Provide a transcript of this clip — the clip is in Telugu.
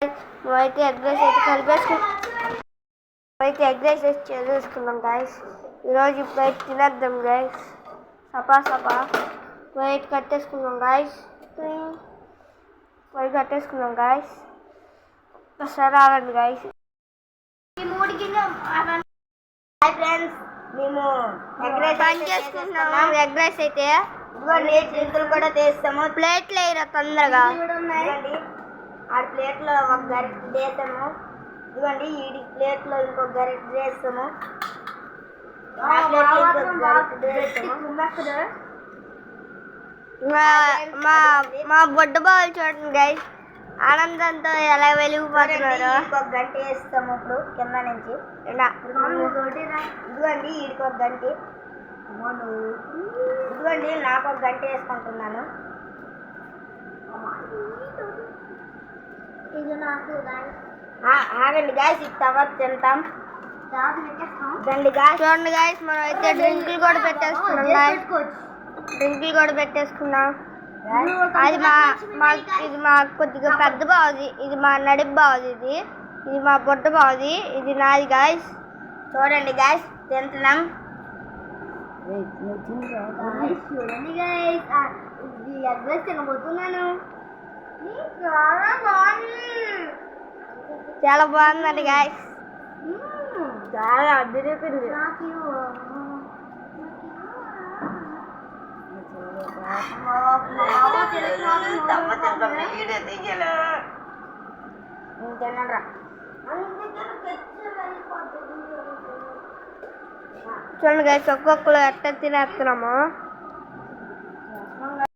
మేమైతే ఎగ్ రైస్ అయితే ఎగ్ రైస్ చేసేసుకున్నాం గాయస్. ఈరోజు ఇప్పుడైతే తినేద్దాం గాయస్. సపా ప్లేట్ కట్టేసుకున్నాం గాయస్. ఒకసారి ఆగండి గాయస్. ఈ 3 గిన్నెలు హాయ్ ఫ్రెండ్స్, మేము ఎగ్ రైస్ పని చేసుకుంటున్నాము. ఎగ్ రైస్ అయితే ఇదిగోండి డ్రింకులు కూడా తీస్తాము. ప్లేట్లు వేయరా తొందరగా. ఇదిగోండి ఆ ప్లేట్లో ఒక గరిటె వేసాము. ఇదిగోండి ఈ ప్లేట్లో ఇంకొక గరిటె వేస్తాము. మా బొడ్డ బాలు చూడండి గైస్, ఆనందంతో ఎలా వెలిగిపోతున్నారు. ఇంకొక గంట వేస్తాము ఇప్పుడు కింద నుంచి. ఇదిగోండి వీడికి ఒక గంట, ఇదిగోండి నాకు ఒక గంట వేసుకుంటున్నాను. ఆగండి గాయస్, ఇది తర్వాత తింటాం. చూడండి గాయస్, మనం అయితే డ్రింకులు కూడా పెట్టేసుకున్నాం. అది ఇది మా కొద్దిగా పెద్ద బావుది, ఇది మా నడిపి బావుది, ఇది మా బొడ్డ బావుది, ఇది నాది గాయస్. చూడండి గాయస్ తింటున్నాం. చూడండి గాయస్, ఇది అడ్రస్ తినబోతున్నాను. చాలా బాగుందండి గాయస్, చాలా అదిరిపోయింది. చూడండి గైస్, ఒక్కొక్కరు ఎట్ట తినేస్తున్నాము.